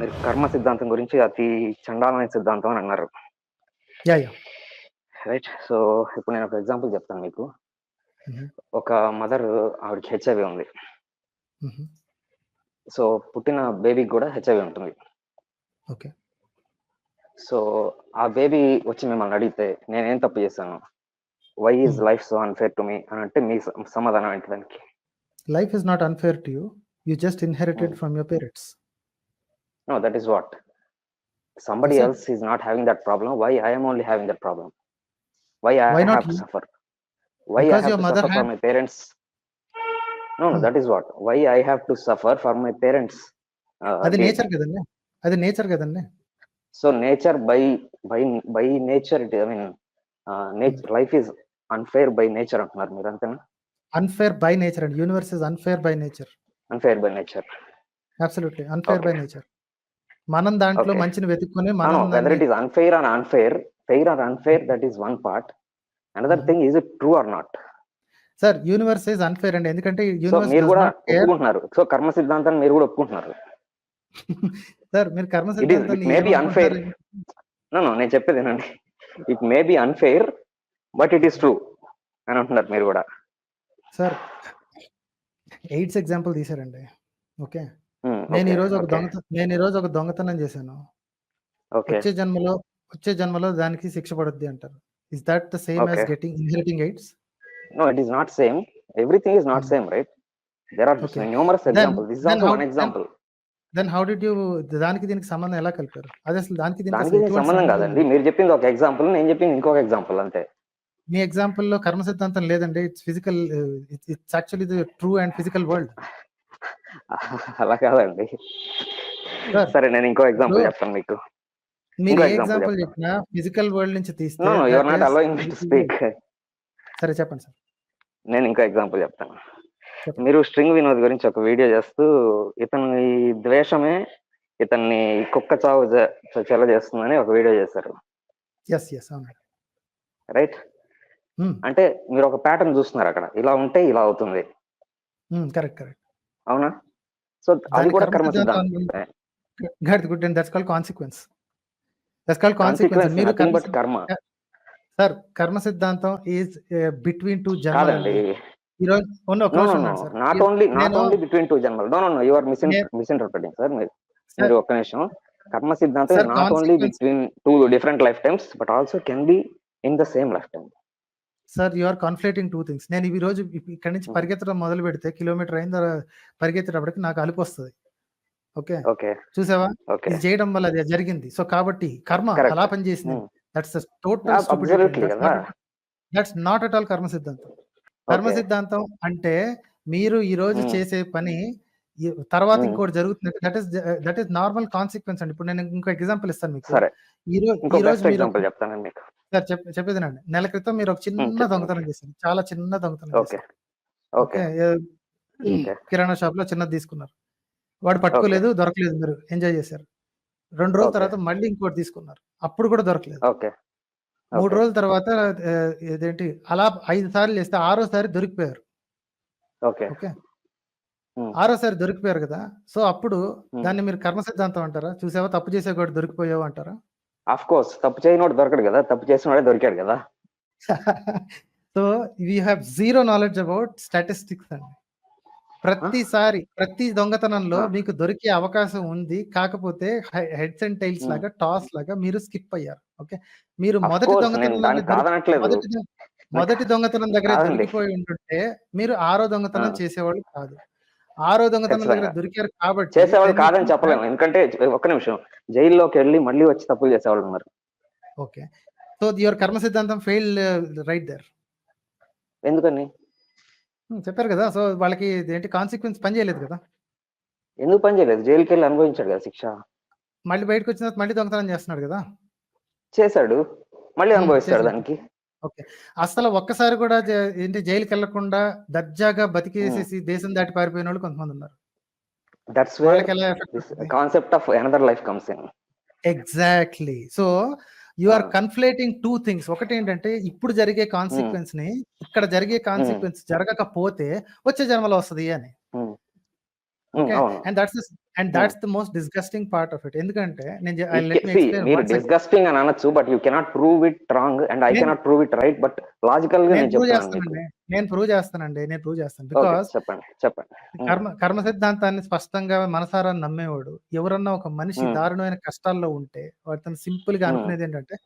మీరు కర్మ సిద్ధాంతం గురించి అతి చండాలమైన సిద్ధాంతం అని అన్నారు. యాహ్! రైట్. సో, ఇప్పుడు నేను ఒక ఎగ్జాంపుల్ చెప్తాను మీకు. హుహు. ఒక మదర్ ఆవిడకి హెచ్ఐవి ఉంది. హుహు. సో, పుట్టిన బేబీకి కూడా హెచ్ఐవి ఉంటుంది. ఓకే. సో, ఆ బేబీ వచ్చి మిమ్మల్ని అడిగితే నేనేం తప్పు చేశాను? Why is life so unfair to me అని అంటే మీ సమాధానం ఏంటి దానికి? Life is not unfair to you. You just inherited from your parents. No, that is what. Somebody That's it. else is not having that problem. Why I am only having that problem? Why I Why not have to you? suffer? Why I Because have your to mother suffer for had. my parents? No, that is what. Why I have to suffer for my parents? అది gain. Nature కదండీ! అది nature కదండీ! So nature by nature, I mean, life is unfair by nature అంటున్నారు మీరు అంతేనా? Unfair by nature అండి. Universe is unfair by nature. Unfair by nature. Absolutely unfair by Okay. Nature. మనం దాంట్లో Okay. మంచిని వెతుక్కొని No, మనం whether దాన్ని it is unfair or unfair, fair or unfair, that is one part. Another thing, is it true or not? Sir universe is unfair అండి. ఎందుకంటే so universe మీరు does కూడా నాట్ కేర్. ఒప్పుకుంటున్నారు. సో కర్మ సిద్ధాంతాన్ని మీరు కూడా ఒప్పుకుంటున్నారు. సార్ మీరు కర్మ ఇట్ సిద్ధాంతాన్ని మే బి అన్ఫెయిర్. ఏమనుకుంటున్నారు? నేను చెప్పేది ఏనండి, it may be unfair but it is true అని అంటున్నారు మీరు కూడా. సార్ ఎయిడ్స్ ఎగ్జాంపుల్ తీశారండి. ఓకే. నేను ఈరోజు ఒక దొంగతనం చేశాను. ఓకే. వచ్చే జన్మలో దానికి శిక్ష పడుద్ది అంటారు. Is that the same as inheriting AIDS? No, it is not same. Everything is not same, right? There are numerous examples. This is also one example. Then how did you దానికి దీనికి సంబంధం ఎలా కలిపారు? అది అసలు దానికి దీనికి దానికి సంబంధం కాదండి. మీరు చెప్పింది ఒక ఎగ్జాంపుల్, నేను చెప్పింది ఇంకొక ఎగ్జాంపుల్ అంతే. మీ ఎగ్జాంపుల్‌లో కర్మ సిద్ధాంతం లేదండి. It's physical, it's actually the true and physical world. అలా కాదండి. సరే, నేను ఇంకో ఎగ్జాంపుల్ చెప్తాను మీకు. మీరు ఏ ఎగ్జాంపుల్ చెప్పినా ఫిజికల్ వరల్డ్ నుంచి తీస్తే no, you are not allowing me to speak. సరే చెప్పండి సార్. నేను ఇంకో ఎగ్జాంపుల్ చెప్తాను. మీరు స్ట్రింగ్ వినోద్ గురించి ఒక వీడియో చేస్తూ ఇతని ద్వేషమే ఇతన్ని కుక్క చావు చెల చేస్తుందని ఒక వీడియో చేశారు. రైట్? అంటే మీరు ఒక ప్యాటర్న్ చూస్తున్నారు అక్కడ, ఇలా ఉంటే ఇలా అవుతుంది. కరెక్ట్. అవునా? సో అది కూడా కర్మ సిద్ధాంతం. That's called consequence. మీరు కర్మ. సార్ కర్మ సిద్ధాంతం ఈజ్ బిట్వీన్ టూ జన్మలు. కాదండి. ఈరోజు నాట్ ఓన్లీ బిట్వీన్ టూ జన్మలు. No, you are misinterpreting sir. మీరు ఒక్క నిమిషం. కర్మ సిద్ధాంతం not only between two different lifetimes but also can be in the same lifetime. Sir you are conflating two things. నేను ఈ రోజు ఇక్కడి నుంచి పరిగెత్తడం మొదలు పెడితే కిలోమీటర్ అయిన పరిగెత్తేటప్పటికి నాకు అలుపు వస్తుంది. ఓకే, చూసావా? ఇది చేయడం వల్ల అది జరిగింది. సో కాబట్టి కర్మ అలా పనిచేసింది. That's total stupidity. That's not at all కర్మ సిద్ధాంతం. కర్మ సిద్ధాంతం అంటే మీరు ఈ రోజు చేసే పని తర్వాత ఇంకోటి జరుగుతుంది. దట్ ఈస్ నార్మల్ కాన్సిక్వెన్స్ అండి. ఇప్పుడు నేను ఇంకో ఎగ్జాంపుల్ ఇస్తాను మీకు. ఈ రోజు మీరు చెప్పేదేనండి. నెల క్రితం మీరు ఒక చిన్న దొంగతనం చేశారు. చాలా చిన్న దొంగతనం చేశారు. ఓకే. కిరాణా షాప్ లో చిన్నది తీసుకున్నారు. వాడు పట్టుకోలేదు, దొరకలేదు. మీరు ఎంజాయ్ చేశారు. 2 రోజుల తర్వాత మళ్ళీ ఇంకోటి తీసుకున్నారు. అప్పుడు కూడా దొరకలేదు. 3 రోజుల తర్వాత ఇదేంటి అలా 5 సార్లు చేస్తే 6ఓసారి దొరికిపోయారు. ఓకే. 6ఓసారి దొరికిపోయారు కదా! సో అప్పుడు దాన్ని మీరు కర్మ సిద్ధాంతం అంటారా? చూసావా, తప్పు చేసేవాడు దొరికిపోయావు అంటారా? ఆఫ్ కోర్స్, తప్పు చేయనోడు దొరకడు కదా, తప్పు చేసినోడే దొరికాడు కదా. So we have zero knowledge about statistics అండి. ప్రతి దొంగతనంలో మీకు దొరికే అవకాశం ఉంది. కాకపోతే హెడ్స్ అండ్ టైల్స్ లాగా, టాస్ లాగా మీరు స్కిప్ అయ్యారు. ఓకే. మీరు మొదటి దొంగతనం దగ్గర దొరికిపోయి ఉంటుంటే మీరు 6వ దొంగతనం చేసేవాళ్ళు కాదు. 6వ దొంగతనం దగ్గర దొరికారు కాబట్టి చేసేవాళ్ళు కాదని చెప్పలేము. ఎందుకంటే ఒక్క నిమిషం, జైల్లోకి వెళ్ళి మళ్ళీ వచ్చి తప్పులు చేసేవాళ్ళు ఉన్నారు. ఓకే. సో యువర్ కర్మ సిద్ధాంతం ఫెయిల్ రైట్ దేర్. ఎందుకని చెప్పారు కదా. సో వాళ్ళకి ఏంటి కాన్సిక్వెన్స్ పని చేయలేదు కదా. ఎందుకు పని చేయలేదు? జైలుకి వెళ్ళి అనుభవించాడు కదా శిక్ష. మళ్ళీ బయటకు వచ్చిన తర్వాత మళ్ళీ దొంగతనం చేస్తున్నాడు కదా. చేశాడు, మళ్ళీ అనుభవిస్తాడు దానికి. ఓకే. అసలు ఒక్కసారి కూడా ఏంటి జైలుకి వెళ్లకుండా దర్జాగా బతికేసేసి దేశం దాటి పారిపోయిన వాళ్ళు కొంతమంది ఉన్నారు. That's where this concept of another life comes in. Exactly. So you are conflating two things. ఒకటి ఏంటంటే ఇప్పుడు జరిగే కాన్సిక్వెన్స్ ని ఇక్కడ జరిగే కాన్సిక్వెన్స్ జరగకపోతే వచ్చే జన్మలో వస్తుంది అని. Okay. And that's the most disgusting part of it. ఎందుకంటే లెట్ మీ ఎక్స్‌ప్లెయిన్ మీరు వన్ సెకండ్. డిస్గస్టింగ్ అని అనొచ్చు, but you cannot prove it wrong and I cannot prove it right, but logical గా నేను నేను ప్రూవ్ చెప్తాను మీకు. చేస్తానండి. నేను ప్రూవ్ చేస్తాను. ఓకే, బికాజ్ చెప్పండి. కర్మ సిద్ధాంతాన్ని స్పష్టంగా మనసారా నమ్మేవాడు ఎవరన్నా ఒక మనిషి దారుణమైన కష్టాల్లో ఉంటే అతను సింపుల్ గా అనుకునేది ఏంటంటే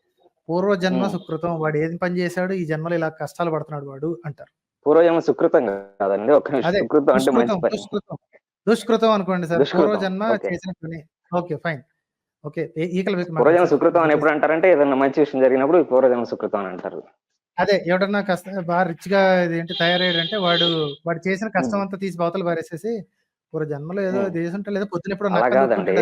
పూర్వజన్మ సుకృతం, వాడు ఏది పని చేశాడు ఈ జన్మలో ఇలా కష్టాలు పడుతున్నాడు వాడు అంటారు. పూర్వజన్మ సుకృతం కాదండి, ఒక అదే సుకృతం అంటే మంచి పని. దుష్కృతం అనుకోండి సార్, దుష్కృతం, పూర్వజన్మ ఓకే. చేసిన పని. Okay fine. ఓకే, ఈకలు పూర్వజన్మ సుకృతం అని ఎప్పుడు అంటారంటే ఏదైనా మంచి విషయం జరిగినప్పుడు పూర్వజన్మ సుకృతం అని అంటారు. అదే ఎవడన్నా కాస్త బాగా రిచ్ గా ఏంటి తయారయ్యాడంటే వాడు చేసిన కష్టం అంతా తీసి బవతలు పారేసేసి పూర్వ జన్మలో ఏదో చేసుంటే లేదా పొద్దున ఎప్పుడు అలా కాదండి,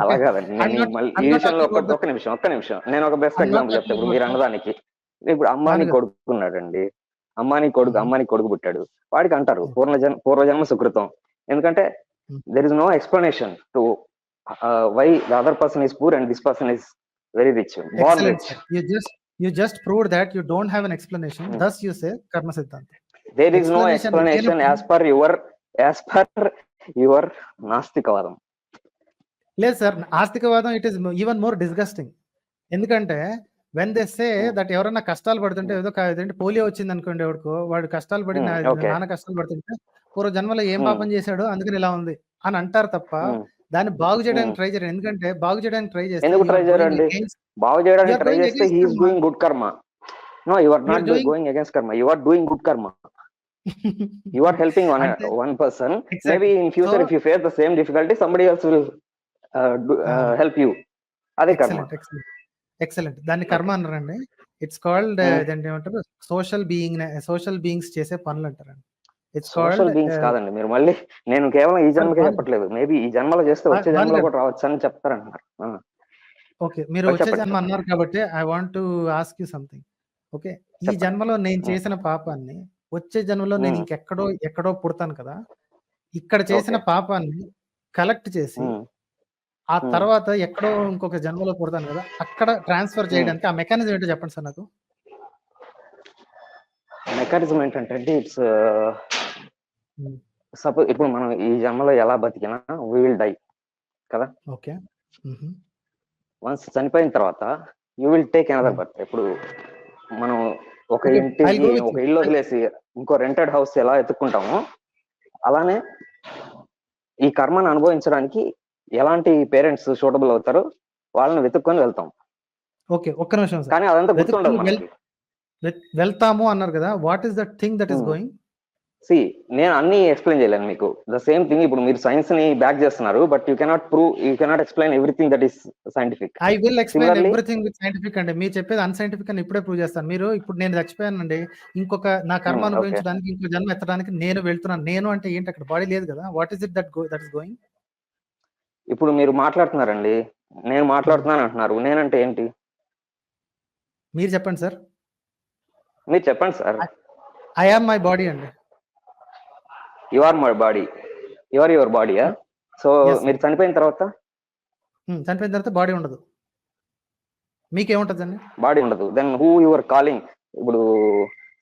అలా కాదండి. నేను మళ్ళీ ఈ విషయంలో ఒక్క నిమిషం నేను ఒక బెస్ట్ ఎగ్జాంపుల్ చెప్తాను. ఇప్పుడు మీరు అన్నదానికి, ఇప్పుడు అమ్మాని కొడుకున్నాడండి, అమ్మాని కొడుకు పుట్టాడు, వాడికి అంటారు పూర్వజన్మ సుకృతం. ఎందుకంటే there is no explanation to why the other person is poor and this person is very rich, born rich. You just proved that you don't have an explanation, thus you say karma siddhanta. There is no explanation as per your నాస్తికవాదం. లేదు సార్, ఆస్తికవాదం it is even more disgusting. ఎందుకంటే when they say that ఎవరన్నా కష్టాలు పడుతుంటే ఏదో polio వచ్చింది అనుకోండి, ఎవరికో వాడు కష్టాలు పడి నాన్న కష్టాలు పడుతుంటే పూర్వ జన్మలో ఏం పాపం చేశాడు అందుకని ఇలా ఉంది అని అంటారు తప్ప దాన్ని బాగు చేయడానికి ట్రై చేయరు. ఎందుకంటే బాగు చేయడానికి ట్రై చేస్తే he is doing good karma. No, you are not going against karma, you are doing good karma. You are helping one person. Exactly. Maybe in future if you face the same difficulty, somebody else will help you. Ade karma. Excellent. దాన్ని కర్మ అన్నారండి. It's called దాన్ని ఏమంటారు, social beings చేసే పనులు అంటారండి. Social beings కాదండి. మీరు మళ్ళీ నేను కేవలం ఈ జన్మకే చెప్పట్లేదు, మేబీ ఈ జన్మలో చేస్తే వచ్చే జన్మలో కూడా రావచ్చు అని చెప్తారంటున్నారు. ఓకే, మీరు వచ్చే జన్మ అన్నారు కాబట్టి I want to ask you something. Okay, ఈ జన్మలో నేను చేసిన పాపాన్ని వచ్చే జన్మలో నేను ఎక్కడో పుడతాను కదా, ఇక్కడ చేసిన పాపాన్ని కలెక్ట్ చేసి ఆ తర్వాత ఎక్కడో ఇంకొక జన్మలో పుడతాను కదా, అక్కడ ట్రాన్స్ఫర్ చేయడానికి ఆ మెకానిజం ఏంటో చెప్పండి సార్ నాకు. మెకానిజం ఏంటంటే ఇట్స్ సపోజ్ ఇప్పుడు మనం ఈ జన్మలో ఎలా బతికినా we will die కదా. ఓకే, వన్స్ చనిపోయిన తర్వాత you will take another birth. ఇప్పుడు మనం ఒక ఇల్లు వదిలేసి ఇంకో రెంటెడ్ హౌస్ ఎలా ఎత్తుక్కుంటామో అలానే ఈ కర్మను అనుభవించడానికి ఎలాంటి పేరెంట్స్ సూటబుల్ అవుతారో వాళ్ళని వెతుక్కొని వెళ్తాం. ఓకే, ఒక్క నిమిషం. కానీ అదంతా గుర్తుండదు మనకి. వెళ్తాము అన్నారు కదా, what is that thing that is going? నేను అన్ని ఎక్స్ప్లెయిన్ చేయలేను మీకు. ద సేమ్ థింగ్ ఇప్పుడు మీరు సైన్స్ ని బ్యాక్ చేస్తున్నారు, but you cannot explain everything that is scientific. I will explain everything with scientific అండి. మీరు చెప్పేది అన్సైంటిఫిక్ అని ఇప్పుడే ప్రూవ్ చేస్తాను. మీరు ఇప్పుడు నేను చచ్చిపోయానండి, ఇంకొక నా కర్మ అనుభవించడానికి ఇంకో జన్మ ఎత్తడానికి నేను వెళ్తున్నాను. నేను అంటే ఏంటి, అక్కడ బాడీ లేదు కదా. What is it that is going? ఇప్పుడు మీరు మాట్లాడుతున్నారండి, నేను మాట్లాడుతున్నాను అంటున్నారు, నేనంటే ఏంటి మీరు చెప్పండి సార్. మీరు చెప్పండి sir. I am my body అండి. You are my body, you are యువర్ బాడీయా? సో మీరు చనిపోయిన తర్వాత బాడీ ఉండదు, మీకేముంటదండి? బాడీ ఉండదు. Then who you are calling? ఇప్పుడు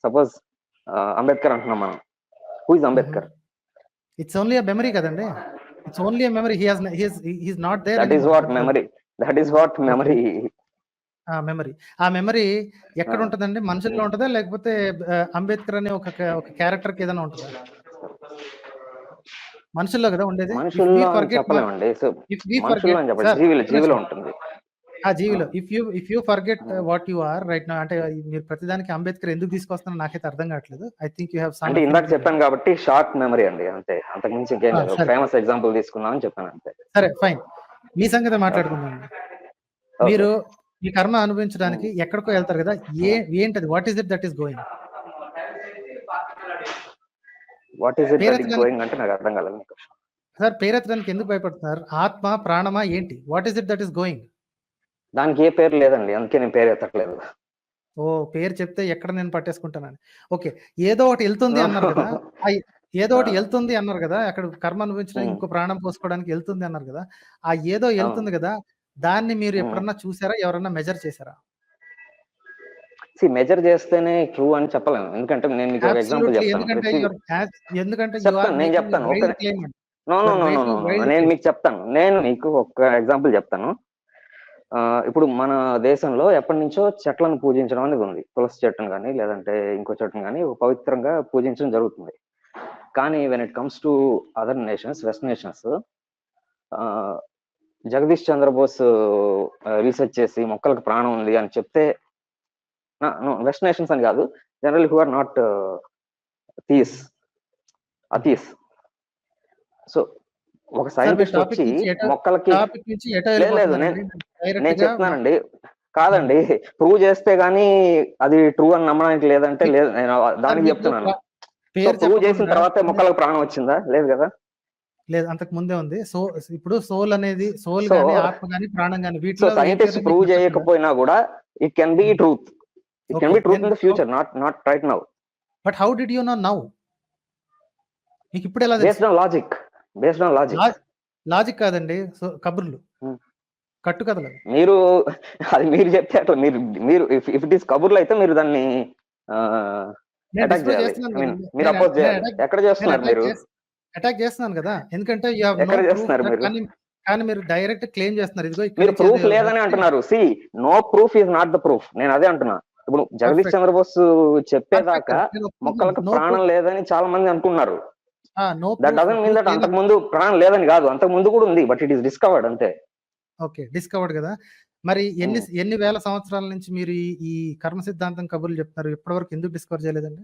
సపోజ్ అంబేద్కర్ అంటున్నాం మనం, who is Ambedkar? It's only a memory కదండి. It's only a memory. He is not there. That is what memory. ఆ మెమరీ ఎక్కడ ఉంటదండి? మనుషుల్లో ఉంటదా లేకపోతే అంబేద్కర్ అనే ఒక క్యారెక్టర్ కి ఏదైనా ఉంటుందా? మనుషుల్లో కదా ఉండేది. జీవిలో if you forget what you are right now, అంటే మీరు ప్రతిదానికి అంబేద్కర్ ఎందుకు తీసుకొస్తారో నాకైతే అర్థం కావట్లేదు. I think you have some. అంటే ఇందాక చెప్పాను కాబట్టి షార్ట్ మెమరీ అండి, అంతే. అంతకు మించి ఇంకేం లేదు. ఫేమస్ ఎగ్జాంపుల్ తీసుకుందామని చెప్పాను అంతే. సరే ఫైన్, మీ సంగతి మాట్లాడుకుందాం. మీరు ఈ కర్మ అనుభవించడానికి ఎక్కడికో వెళ్తారు కదా, ఏంటది? What is it that is going? What is it that is going అంటే నాకు అర్థం కాలేదు మీకు. సార్, పేరెత్తడానికి ఎందుకు భయపడుతున్నారు? ఆత్మ, ప్రాణమా, ఏంటి? What is it that is going? దానికి ఏ పేరు లేదండి, అందుకే నేను పేరు ఎత్తట్లేదు. ఓ, పేరు చెప్తే ఎక్కడ నేను పట్టేసుకుంటానని. ఓకే, ఏదో ఒకటి వెళ్తుంది అన్నారు కదా, ఏదో ఒకటి వెళ్తుంది అన్నారు కదా, అక్కడ కర్మ అనుభవించడానికి ఇంకో ప్రాణం పోసుకోవడానికి వెళ్తుంది అన్నారు కదా, ఆ ఏదో వెళ్తుంది కదా, దాన్ని మీరు ఎప్పుడన్నా చూసారా? ఎవరన్నా మెజర్ చేశారా? మెజర్ చేస్తేనే ట్రూ అని చెప్పలేము, ఎందుకంటే నేను మీకు ఒక ఎగ్జాంపుల్ చెప్తాను. నేను చెప్తాను నేను మీకు చెప్తాను, నేను మీకు ఒక ఎగ్జాంపుల్ చెప్తాను. ఇప్పుడు మన దేశంలో ఎప్పటి నుంచో చెట్లను పూజించడం అనేది ఉంది. తులసి చెట్టును కానీ లేదంటే ఇంకో చెట్టును కానీ పవిత్రంగా పూజించడం జరుగుతుంది. కానీ when it comes to other nations, west nations, Jagadish Chandra Bose research చేసి మొక్కలకు ప్రాణం ఉంది అని చెప్తే, వెస్ట్ నేషన్స్ అని కాదు, general who are not atheists. సో ఒక సైంటిస్ట్ వచ్చి మొక్కలకి, లేదు నేను చెప్తున్నానండి, కాదండి ప్రూవ్ చేస్తే గానీ అది ట్రూ అని నమ్మడానికి లేదంటే లేదు, నేను దానికి చెప్తున్నాను. ప్రూవ్ చేసిన తర్వాత మొక్కలకు ప్రాణం వచ్చిందా? లేదు కదా. లేదు, అంతకు ముందే ఉంది. సో ఇప్పుడు సోల్ అనేది, సోల్ గాని ఆత్మ గాని ప్రాణం గాని వీటిలో సైంటిస్ట్ ప్రూవ్ చేయకపోయినా కూడా it can be truth. It can be truth in the future, not right now. But how did you know now? మీకు ఇప్పుడు ఎలా తెలుసు? బేస్డ్ ఆన్ లాజిక్ కాదండి, సో కబుర్లు, కట్టుకథలు. మీరు అది మీరు చెప్తే అట్లా, మీరు ఇఫ్ ఇట్ ఈస్ కబుర్లు అయితే మీరు దాన్ని అటాక్ చేయాలి, మీరు అపోజ్ చేయాలి. ఎక్కడ చేస్తున్నారు మీరు? అటాక్ చేస్తున్నాను కదా, ఎందుకంటే ఎక్కడ చేస్తున్నారు మీరు? కానీ మీరు డైరెక్ట్ క్లెయిమ్ చేస్తున్నారు. ఇదిగో మీరు ప్రూఫ్ లేదని అంటున్నారు. See no proof is not the proof. నేను అదే అంటున్నా. ఇప్పుడు జగదీష్ చంద్రబోస్ చెప్పేదాకా మొక్కలకు ప్రాణం లేదని చాలా మంది అంటున్నారు. దట్ డజంట్ మీన్ దట్ అంతకు ముందు ప్రాణం లేదని కాదు, అంతకు ముందు కూడా ఉంది, బట్ ఇట్ ఈస్ డిస్కవర్డ్ అంతే. ఓకే, డిస్కవర్డ్ కదా. మరి ఎన్ని వేల సంవత్సరాల నుంచి మీరు ఈ కర్మ సిద్ధాంతం కబుర్లు చెప్తున్నారు? ఇప్పటి వరకు ఎందుకు డిస్కవర్ చేయలేదండి?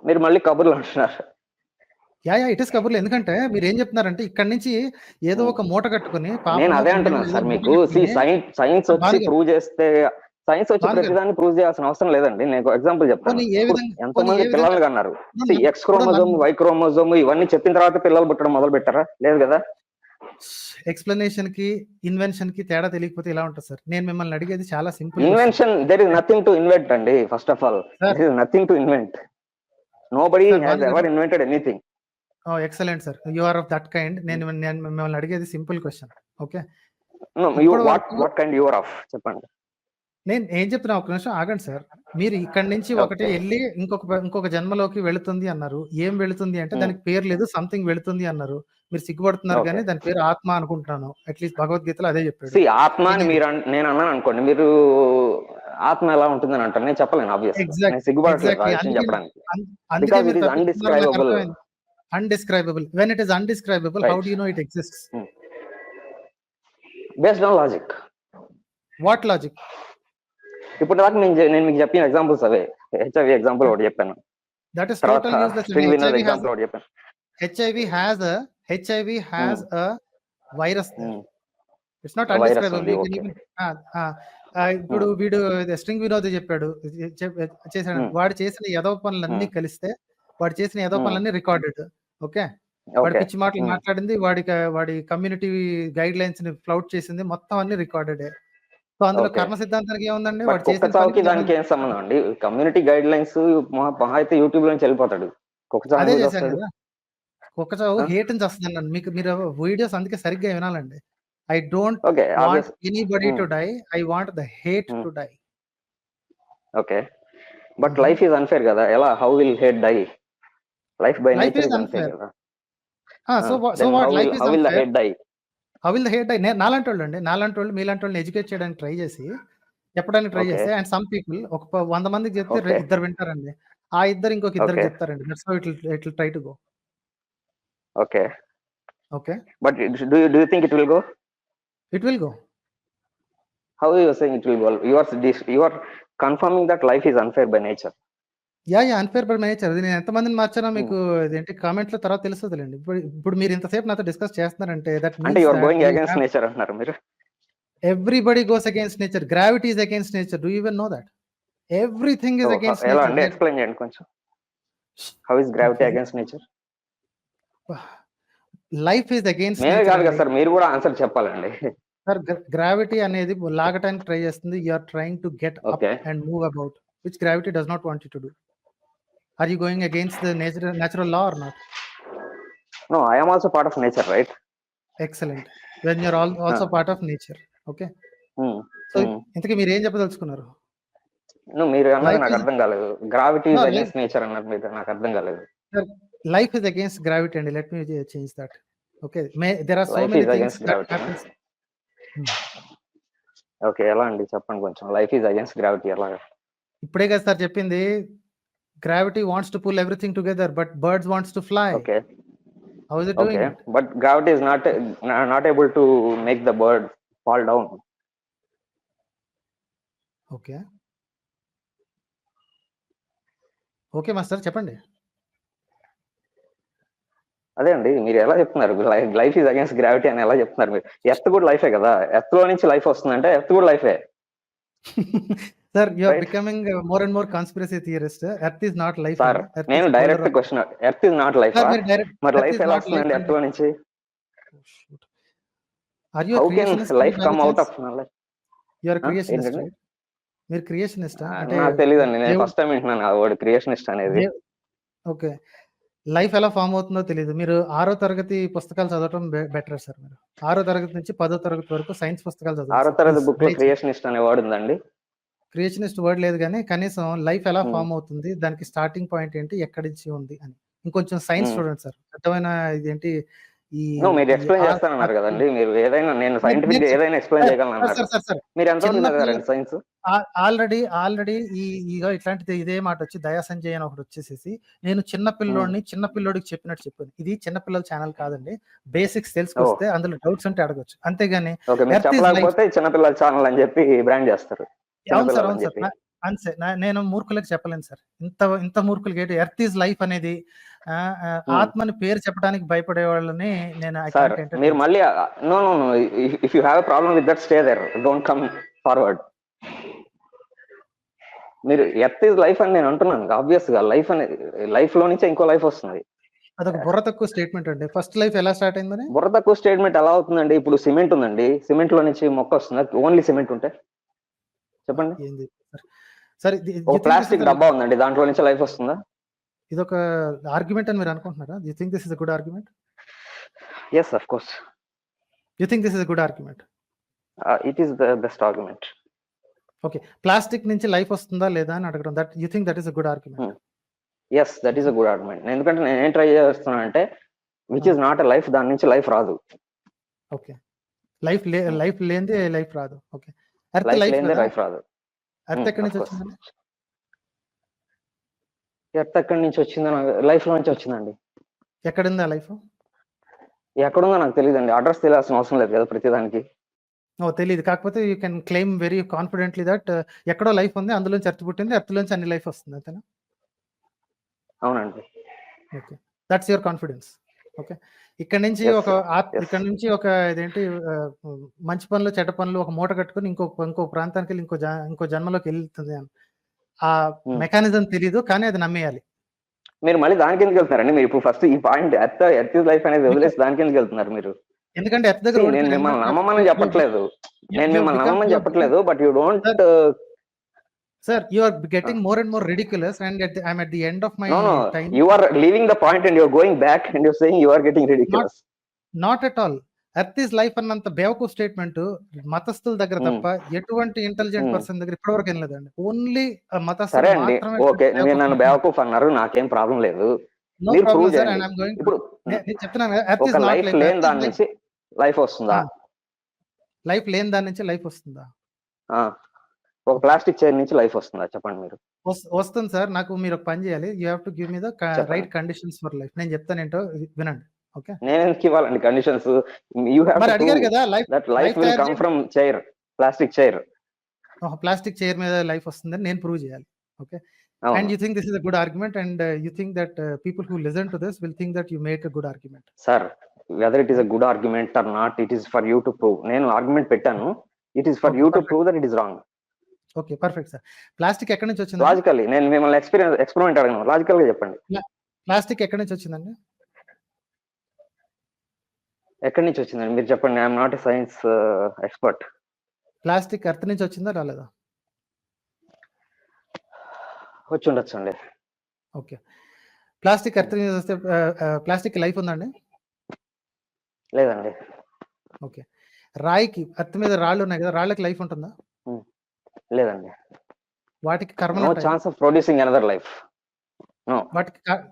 మీరు మళ్ళీ కబుర్లు అంటున్నారు. ఇట్ ఇస్ కబుర్లు. ఎందుకంటే మీరు ఏం చెప్తున్నారంటే ఇక్కడ నుంచి ఏదో ఒక మూట కట్టుకుని, నేను అదే అంటున్నాను సార్ మీకు. సైన్స్ వచ్చి ప్రూవ్ చేస్తే, సైన్స్ వచ్చి ప్రతిదాన్ని ప్రూవ్ చేయాల్సిన అవసరం లేదండి. నేను ఎగ్జాంపుల్ చెప్తాను. ఎంతమంది పిల్లలు అన్నారు, ఎక్స్ క్రోమోజోమ్, వై క్రోమోజోమ్ ఇవన్నీ చెప్పిన తర్వాత పిల్లలు పుట్టడం మొదలు పెట్టారా? లేదు కదా. ఎక్స్ప్లెనేషన్ కి ఇన్వెన్షన్ కి తేడా తెలియకపోతే ఎలా ఉంటుంది సార్? నేను మిమ్మల్ని అడిగేది చాలా simple. Invention, there is nothing to invent అండి. First of all there is nothing to invent. Nobody has ever invented anything. Excellent sir, you are of that kind. నేను మిమ్మల్ని అడిగేది simple question. Okay, what kind you are of చెప్పండి. నేను ఏం చెప్తున్నా, ఒక నిమిషం ఆగండి సార్. మీరు ఇక్కడి నుంచి ఒకటి వెళ్ళి ఇంకొక జన్మలోకి వెళుతుంది అన్నారు. ఏం వెళుతుంది అంటే దానికి పేరు లేదు, సంథింగ్ వెళుతుంది అన్నారు. మీరు సిగ్గుపడుతున్నారు, కానీ దాని పేరు ఆత్మ అనుకుంటున్నాను. అట్లీస్ట్ భగవద్గీతలో అదే చెప్పాడు. ఆత్మ అని మీరు నేను అన్నాను అనుకోండి, మీరు ఆత్మ ఎలా ఉంటుందని అంటారు. నేను చెప్పలేను, ఆబ్వియస్లీ సిగ్గుపడట్లేదు చెప్పడానికి. Undescribable. When it is undescribable, right, how do you know it exists? Based on logic. What logic? ఇప్పుడు దాకా నేను మీకు చెప్పిన ఎగ్జాంపుల్స్ అవే. HIV ఎగ్జాంపుల్ ఒకటి చెప్పాను. That is total useless. Example ఒకటి చెప్పాను. HIV has a virus there. It's not undescribable. ఇప్పుడు వీడు స్ట్రింగ్ వినోద్ చెప్పాడు, చేశాడు. వాడు చేసిన యదవ పనులన్నీ కలిస్తే వాడు చేసిన ఏదో పనులన్నీ రికార్డెడ్. ఓకే, వాడి పిచ్చి మాటలు మాట్లాడింది, వాడి కమ్యూనిటీ గైడ్ లైన్స్ ని ఫ్లౌట్ చేసింది, మొత్తం అన్ని రికార్డెడ్. సో అందులో కర్మ సిద్ధాంతానికి ఏముందండి? వాడు చేసిన దానికి ఏం సంబంధం అండి? కమ్యూనిటీ గైడ్ లైన్స్ అయితే యూట్యూబ్ నుంచి వెళ్ళిపోతాడు. అదే చేశాను కదా. కుక్క చావు హేట్ నుంచి వస్తుంది అన్నాను మీకు. మీరు వీడియోస్ అందుకే సరిగ్గా వినాలండి. I don't want anybody to die, I want the hate to die. Okay, but life is unfair కదా. ఎలా? How will hate die? Life by nature is unfair. So what? Life is unfair. How will the hate die? నాలాంటి వాళ్ళు మీలాంటి educate చేయడానికి try చేసి, చెప్పడానికి try చేస్తే, and some people ఒక 100 మందికి చెప్తే ఇద్దరు వింటారండి. ఆ ఇద్దరు ఇంకొక ఇద్దరికి చెప్తారండి. That's how it will try to go. Okay. But do you think it will go? It will go. How are you saying it will go? You are confirming that life is unfair by nature. Unfair by nature. నేను ఎంతమందిని మార్చానో మీకు ఏంటి comment లో తర్వాత తెలుస్తుందిలేండి. ఇప్పుడు మీరు ఇంతసేపు నాతో డిస్కస్ చేస్తున్నారంటే everybody goes against nature. Gravity is against nature. Do you even know that? Everything is against nature. Explain చేయండి కొంచెం. How is gravity against nature? Life is against nature కాదు కదా సార్, మీరు కూడా ఆన్సర్ చెప్పాలండి. సార్, గ్రావిటీ అనేది లాగటానికి try చేస్తుంది. You are trying to get up and move about, which gravity does not want you to do. Are you going against the natural law or not? No, I am also part of nature, right? Excellent. When you're also part of nature. Okay. So ఇంతకీ మీరు ఏం చెప్పదలుచుకున్నారు? మీరు అన్నది life నాకు is అర్థం కాలేదు. Gravity no is life against nature అన్నారు మీరు, నాకు అర్థం కాలేదు. లైఫ్ ఇస్ అగైన్స్ గ్రావిటీ అండి. Let me change that. Okay. There are so life many is things against that gravity. Happens. Okay, ఎలా అండి చెప్పండి కొంచెం. లైఫ్ ఈజ్ అగైన్స్ గ్రావిటీ ఎలాగా? ఇప్పుడే కదా సార్ చెప్పింది. Gravity wants to pull everything together but birds wants to fly. Okay how is it okay, doing it? But gravity is not able to make the bird fall down. Okay. Okay master చెప్పండి. అదే అండి, మీరు ఎలా చెప్తున్నారు life is against gravity అని ఎలా చెప్తున్నారు మీరు? ఎర్త్ కూడా లైఫే కదా, ఎర్త్ లో నుంచి లైఫ్ వస్తుందంటే ఎర్త్ కూడా లైఫే. Sir you are right becoming more and more conspiracy theorist. Earth is not life sir, అండి. ఎర్త్ నేను is direct boulder. Question, earth is not life. Sir మీరు డైరెక్ట్ మరి ఎర్త్ లైఫ్ ఇస్ ఎలా not life వస్తుందండి earth అండి. లో నుంచి? Are you how can creationist life by any come out chance? Of life? You are creationist ఏంటండి? Right? మీరు క్రియేషనిస్టా? అంటే నాకు తెలియదండి, నేను దేవుడు ఫస్ట్ టైం వింటున్నాను ఆ వర్డ్ క్రియేషనిస్ట్ అనేది. ఓకే. లైఫ్ ఎలా ఫార్మ్ అవుతుందో తెలీదు. మీరు 6వ తరగతి పుస్తకాలు చదవటం బెటర్ సార్ మీరు. 6వ తరగతి నుంచి 10వ తరగతి వరకు సైన్స్ పుస్తకాలు చదవండి 6వ సార్ తరగతి ప్లీజ్. బుక్ లో క్రియేషనిస్ట్ అనే వర్డ్ ఉందండి? క్రియేషనిస్ట్ వర్డ్ లేదు గానీ కనీసం లైఫ్ ఎలా ఫార్మ్ అవుతుంది? దానికి స్టార్టింగ్ పాయింట్ ఏంటి? ఎక్కడి నుంచి ఉంది అని. ఇంకొంచెం సైన్స్ చూడండి సార్. అర్థమైన ఇదేంటి ఈ మీరు ఈ ఎక్స్ప్లెయిన్ ఆర్ట్ చేస్తానన్నారు ఆర్ట్ కదండి. మీరు ఏదైనా, నేను నేను సైంటిఫిక్ గా నేను ఏదైనా ఎక్స్ప్లెయిన్ సార్ చేయగలను అన్నారు. సార్ మీరు ఎంతవరకు చిన్న పిల్ల చదివారండి సైన్స్? ఆల్రెడీ ఇగో ఇట్లాంటిది ఇదే మాట వచ్చి దయా సంజయ్ అని ఒకటి వచ్చేసేసి నేను చిన్న పిల్లోడికి చెప్పినట్టు చెప్పాను. ఇది చిన్న పిల్లల ఛానల్ కాదండి. బేసిక్స్ తెలుసుకొస్తే అందులో డౌట్స్ ఉంటే అడగొచ్చు. అంతేగాని ఓకే, మీరు ఎర్త్ ఇస్ లైఫ్. చెప్పలేకపోతే చిన్నపిల్లల ఛానల్ అని చెప్పి బ్రాండ్ చేస్తారు, అవును సార్. చిన్నపిల్లలు అవును అని సార్. చెప్పి. అంతే నేను మూర్ఖులకు చెప్పలేను సార్. ఇంత మూర్ఖులకి ఏంటి ఎర్త్ ఈజ్ లైఫ్ అనేది ఆత్మని పేరు చెప్పడానికి భయపడే వాళ్ళని నేను ఐ సార్ కాంట్ మీరు ఎంటర్‌టైన్. మళ్ళీ no no no, if you have a problem with that stay there, don't come forward. మీరు ఎర్త్ ఈజ్ లైఫ్ అని నేను అంటున్నాను. ఆబ్వియస్ గా లైఫ్ అనేది, లైఫ్ లో నుంచే ఇంకో లైఫ్ వస్తుంది. అదొక బుర్ర తక్కువ స్టేట్మెంట్ అండి. ఫస్ట్ లైఫ్ ఎలా స్టార్ట్ అయిందని? బుర్ర తక్కువ స్టేట్మెంట్ ఎలా అవుతుందండి? ఇప్పుడు సిమెంట్ ఉందండి, సిమెంట్ లో నుంచి మొక్క వస్తుందా? ఓన్లీ సిమెంట్ ఉంటే చెప్పండి. ఏంది సార్? సార్ ఒక you think this is plastic డబ్బా ఉందండి, దాంట్లో నుంచి లైఫ్ వస్తుందా? ఇదొక ఆర్గ్యుమెంట్ అని మీరు అనుకుంటున్నారా? You think this is a good argument? Yes, of course. You think this is a good argument? It is the best argument. Okay. Plastic నుంచి లైఫ్ వస్తుందా లేదా అని అడగడం, that you think that is a good argument? Yes, that is a good argument. ఎందుకంటే నేను ఏం try చేస్తున్నానంటే which is not a life, దాని నుంచి లైఫ్ రాదు. ఓకే. లైఫ్ లేనిదే లైఫ్ రాదు. ఓకే. ఎర్త్ లైఫ్ లైఫ్ లేనిదే కదా? లైఫ్ రాదు. ఎర్త్ ఎక్కడి ఆఫ్ నుంచి కోర్స్. వచ్చిందండి? ఎర్త్ ఎక్కడి నుంచి వచ్చిందో, లైఫ్ లో నుంచి వచ్చిందండి. ఎక్కడుంది ఆ లైఫ్? ఎక్కడుందో నాకు తెలియదండి. అడ్రస్ తెలియాల్సిన అవసరం లేదు కదా ప్రతిదానికి. తెలీదు. కాకపోతే you can claim very confidently that ఎక్కడో లైఫ్ ఉంది. అందులోంచి ఎర్త్ పుట్టింది. ఎర్త్ లోంచి అన్ని లైఫ్ వస్తుంది. అంతేనా? అవునండి. Okay. That's your confidence. Okay. ఇక్కడి నుంచి ఒక ఇదేంటి మంచి పనులు, చెడ్డ పనులు ఒక మూట కట్టుకొని ఇంకో ప్రాంతానికెళ్ళి ఇంకో జన్మలోకి వెళ్తుంది అని. ఆ మెకానిజం తెలీదు. కానీ అది నమ్మేయాలి. మీరు మళ్ళీ దానికి ఎందుకు వెళ్తున్నారండి? మీరు ఇప్పుడు ఫస్ట్ ఈ పాయింట్ ఎర్త్ ఇస్ లైఫ్ అనేది వదిలేసి దానికి ఎందుకు వెళ్తున్నారు మీరు? ఎందుకంటే ఎర్త్ దగ్గర నేను మిమ్మల్ని నమ్మమని చెప్పట్లేదు. But you don't. Sir, you are getting more and more ridiculous, and I'm at the end of my time. You are leaving the point and you're going back and you're saying you are getting ridiculous. Not at all. Earth is life అన్నంత బేవకు statement మతస్థుల దగ్గర తప్ప ఎటువంటి intelligent person దగ్గర ఇప్పటివరకు వినలేదండి. Only మతస్థులు మాత్రమే. Okay, మీరు నన్ను బేవకూఫ్ అన్నారు, నాకేం ప్రాబ్లం లేదు. No problem sir. And I am going to నేను చెప్తున్నాను ఎర్త్ ఈజ్ నాట్ లైఫ్. లేని దాని నుంచి లైఫ్ వస్తుందా? లైఫ్ లేని దాని నుంచి లైఫ్ వస్తుందా? ఒక ప్లాస్టిక్ చైర్ నుంచి లైఫ్ వస్తుందా చెప్పండి మీరు? వస్తుంది సార్. నాకు మీరు ఒక పని చేయాలి. You have to give me the right conditions for life. నేను చెప్తాను ఏంటో వినండి. ఓకే. నేను ఎందుకు ఇవ్వాలండి కండిషన్స్? యూ హావ్ టు అడిగారు కదా life will come from chair, plastic chair. Plastic chair మీద లైఫ్ వస్తుందని నేను ప్రూవ్ చేయాలి. Okay. And you think this is a good argument, and you think that people who listen to this will think that you make a good argument. Sir, whether it is a good argument are not, it is for you to prove. నేను argument పెట్టాను, it is for you to prove that it is wrong. Okay, perfect sir. Plastic ఎక్కడి నుంచి వచ్చింది? Logically. నేను మిమ్మల్ని experiment అడగను, logical గా చెప్పండి. ప్లాస్టిక్ ఎక్కడి నుంచి వచ్చిందండి? ఎక్కడి నుంచి వచ్చిందండి మీరు చెప్పండి. I'm not a science expert. Plastic earth నుంచి వచ్చిందా రాలేదా? వచ్చి ఉండొచ్చండి. ఓకే. ప్లాస్టిక్ ఎర్త్ నుంచి వస్తే ప్లాస్టిక్ లైఫ్ ఉందండి? లేదండి. ఓకే. రాయికి ఎర్త్ మీద రాళ్ళు ఉన్నాయి కదా, రాళ్ళకి లైఫ్ ఉంటుందా? లేదండి. వాటికి కర్మలు నో ఉంటాయా? Chance of producing another life. No.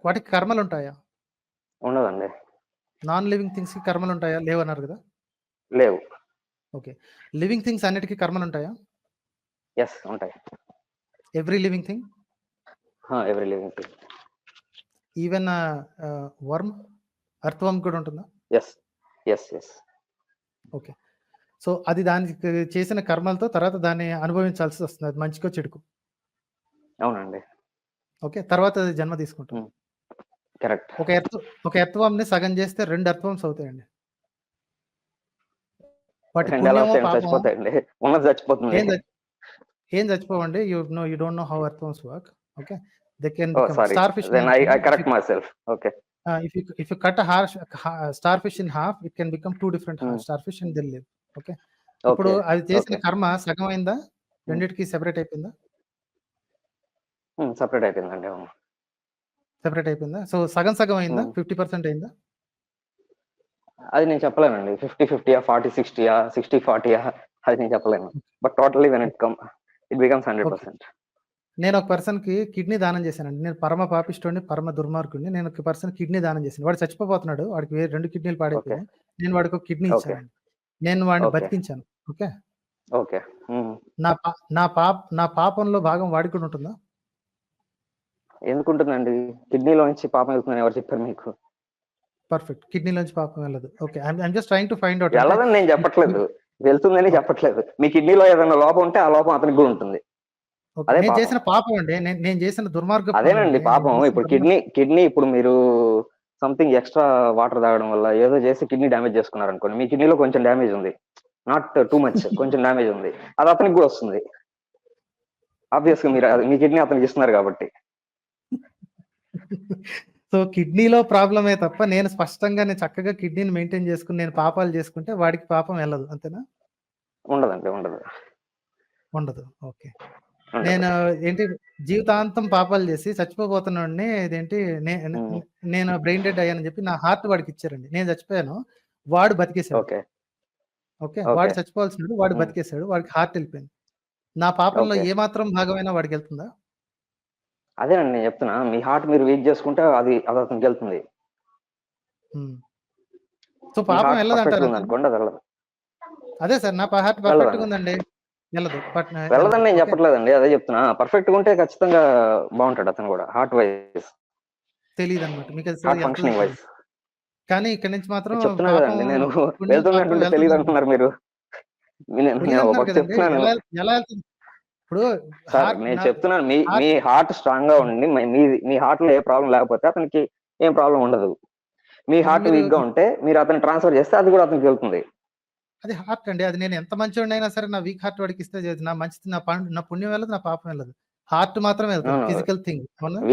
వాటికి కర్మలు ఉంటాయా? ఉండదండి. నాన్ లివింగ్ థింగ్స్ కి కర్మలు ఉంటాయా? లేవన్నారు కదా. లేవు. ఓకే. లివింగ్ థింగ్స్ అన్నిటికీ కర్మలు ఉంటాయా? ఎస్ ఉంటాయి. Every living thing, every living thing. Even worm, earth worm కూడా ఉంటుందా? Yes yes yes. Okay. So అది దానికి చేసిన కర్మలతో తర్వాత దాన్ని అనుభవించాల్సి వస్తుంది, అది మంచికో చెడుకు. అవునండి. ఓకే. తర్వాత అది జన్మ తీసుకుంటుంది. కరెక్ట్. ఒక ఎర్త్ వర్మ్ ని సగం చేస్తే 2 ఎర్త్ వర్మ్స్ అవుతాయండి. వాటి రెండు ఎలా పుణ్యమో వస్తాయండి? పాపమో చచ్చిపోతాయండి. ఉన్నది చచ్చిపోతుంది. ఏం చచ్చిపోవండి. You don't know how earthworms work. Okay. They can oh become sorry. Starfish. Then I correct myself. Okay. If you cut a starfish in half, it can become 2 different starfish and they'll live. Okay. ఇప్పుడు అది చేసిన కర్మ సగం అయిందా? రెండిటికి separate అయిపోయిందా? Separate అయిపోయిందండి. Separate అయిపోయిందా? సో సగం సగం అయిందా? 50% అయిందా? అది నేను చెప్పలేనండి. 50-50 40-60 60-40 అది నేను చెప్పలేను. But totally when it becomes 100%. నేను ఒక పర్సన్ కి కిడ్నీ దానం చేశానండి. నేను పరమ పాపిష్టుడిని, పరమ దుర్మార్గుడిని. నేను ఒక పర్సన్ కిడ్నీ దానం చేశాను. వాడు చచ్చిపోతున్నాడు. వాడికి 2 కిడ్నీలు పాడైపోయాయి. నేను వాడికి ఒక కిడ్నీ ఇచ్చానండి. నేను వాడిని బతికించాను. ఓకే. ఓకే. నా పాపంలో భాగం వాడికి కూడా ఉంటుందా? ఎందుకుంటుందండి? కిడ్నీలో నుంచి పాపం వెళ్తుందని ఎవరు చెప్పారు మీకు? పర్ఫెక్ట్. కిడ్నీలోంచి పాపం వెళ్ళదు. Okay. I'm just trying to find out. వెళ్ళదని నేను చెప్పట్లేదు, వెళ్తుందని చెప్పట్లేదు. మీ కిడ్నీలో ఏదైనా లోపం ఉంటే ఆ లోపం అతనికి కూడా ఉంటుంది. నేను చేసిన పాపం అండి. నేను చేసిన దుర్మార్గం. అదేనండి పాపం. ఇప్పుడు కిడ్నీ ఇప్పుడు మీరు సంథింగ్ ఎక్స్ట్రా వాటర్ తాగడం వల్ల ఏదో చేసి కిడ్నీ డ్యామేజ్ చేసుకున్నారు అనుకోండి. మీ కిడ్నీలో కొంచెం డ్యామేజ్ ఉంది, నాట్ టూ మచ్, కొంచెం డ్యామేజ్ ఉంది. అది అతనికి కూడా వస్తుంది. ఆబ్వియస్ గా మీరు మీ కిడ్నీ అతనికి ఇస్తున్నారు కాబట్టి. సో కిడ్నీలో ప్రాబ్లమే తప్ప నేను స్పష్టంగా నేను చక్కగా కిడ్నీని మెయింటైన్ చేసుకుని నేను పాపాలు చేసుకుంటే వాడికి పాపం వెళ్ళదు, అంతేనా? ఉండదండి. ఉండదు. ఓకే. నేను ఏంటి జీవితాంతం పాపాలు చేసి చచ్చిపోబోతున్నాడిని, ఇదేంటి నేను బ్రెయిన్ డెడ్ అయ్యానని చెప్పి నా హార్ట్ వాడికి ఇచ్చారండి. నేను చచ్చిపోయాను, వాడు బతికేశాడు. ఓకే. వాడు చచ్చిపోవాల్సినాడు, వాడు బతికేశాడు, వాడికి హార్ట్ వెళ్ళిపోయింది. నా పాపంలో ఏమాత్రం భాగమైనా వాడికి వెళ్తుందా? అదేనండి నేను చెప్తున్నా. మీ హార్ట్ మీరు వీక్ చేసుకుంటే అది అతనికి వెళ్తుంది. సో పాపం వెళ్ళదంటారు అనుకోండి, అది వెళ్ళదు. అదే సార్, నా హార్ట్ పర్ఫెక్ట్ గా ఉందండి, వెళ్ళదు. వెళ్ళదని నేను చెప్పట్లేదండి, అదే చెప్తున్నా. పర్ఫెక్ట్ గా ఉంటే ఖచ్చితంగా బాగుంటాడు అతను కూడా, హార్ట్ వైజ్. తెలియదు అనమాట మీకు ఫంక్షనింగ్ వైజ్. కానీ ఇక్కడ నుంచి మాత్రం చెప్తున్నా కదండి నేను వెళ్తున్నట్టుంటే తెలియదు అంటున్నారు మీరు. చెప్తున్నాను. ఇప్పుడు సార్ నేను చెప్తున్నాను, మీ హార్ట్ స్ట్రాంగ్ గా ఉండి మీ హార్ట్ లో ఏ ప్రాబ్లం లేకపోతే అతనికి ఏం ప్రాబ్లం ఉండదు. మీ హార్ట్ వీక్ గా ఉంటే మీరు అతను ట్రాన్స్ఫర్ చేస్తే అది కూడా అతనికి వెళ్తుంది. అది హార్ట్ అండి. అది నేను ఎంత మంచివాడిని అయినా సరే నా వీక్ హార్ట్ వాడికి ఇస్తే నా మంచిది, నా పుణ్యం వెళ్ళదు, నా పాపం వెళ్ళదు. హార్ట్ మాత్రం వెళ్తుంది, ఫిజికల్ థింగ్.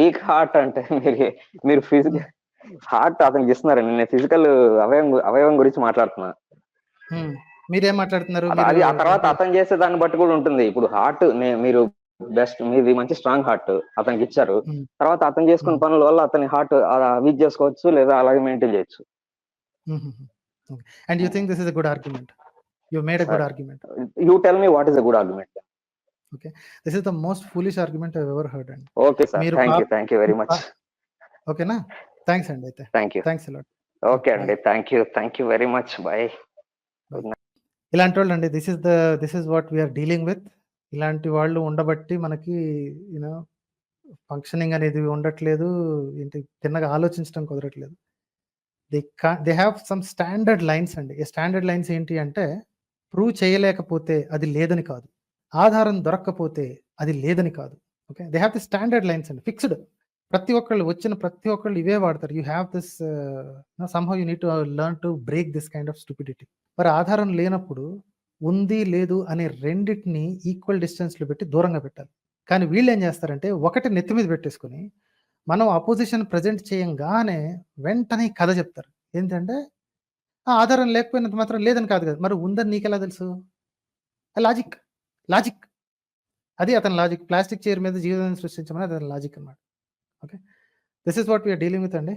వీక్ హార్ట్ అంటే మీరు ఫిజికల్ హార్ట్ అతనికి ఇస్తున్నారండి. నేను ఫిజికల్ అవయవం గురించి మాట్లాడుతున్నా. మీరేం మాట్లాడుతున్నారు? అది ఆ తర్వాత అతను చేసే దాన్ని బట్టి కూడా ఉంటుంది. ఇప్పుడు హార్ట్ మీరు బెస్ట్, మీది మంచి స్ట్రాంగ్ హార్ట్ అతనికి ఇచ్చారు. తర్వాత అతను చేసుకున్న పనుల వల్ల అతని హార్ట్ వీక్ చేసుకోవచ్చు, లేదా అలాగే మెయింటైన్ చేయొచ్చు. And you think this is a good argument? You made a good argument. You tell me what is a good argument. Okay, this is the most foolish argument I've ever heard. And okay sir, thank you very much. Okay na, thanks and thank you, thanks a lot. Okay and thank you very much. Bye. ఇలాంటి వాళ్ళు అండి, this is what we're dealing with. ఇలాంటి వాళ్ళు ఉండబట్టి మనకి you know functioning అనేది ఉండట్లేదు, ఏంటి తిన్నగా ఆలోచించడం కుదరట్లేదు. They have some standard lines అండి. ఈ స్టాండర్డ్ లైన్స్ ఏంటి అంటే, ప్రూవ్ చేయలేకపోతే అది లేదని కాదు, ఆధారం దొరక్కపోతే అది లేదని కాదు. Okay, they have the standard lines అండి, ఫిక్స్డ్. ప్రతి ఒక్కళ్ళు వచ్చిన ప్రతి ఒక్కళ్ళు ఇవే వాడతారు. You have this somehow you need to learn to break this kind of stupidity. మరి ఆధారం లేనప్పుడు ఉంది లేదు అనే రెండింటిని ఈక్వల్ డిస్టెన్స్లో పెట్టి దూరంగా పెట్టాలి. కానీ వీళ్ళు ఏం చేస్తారంటే, ఒకటి నెత్తి మీద పెట్టేసుకుని మనం అపోజిషన్ ప్రజెంట్ చేయంగానే వెంటనే కథ చెప్తారు. ఏంటంటే ఆధారం లేకపోయినంత మాత్రం లేదని కాదు కదా, మరి ఉందని నీకెలా తెలుసు? లాజిక్ అది అతని లాజిక్. ప్లాస్టిక్ చైర్ మీద జీవితాన్ని సృష్టించమని అతని లాజిక్ అన్నమాట. Okay, this is what we're dealing with అండి.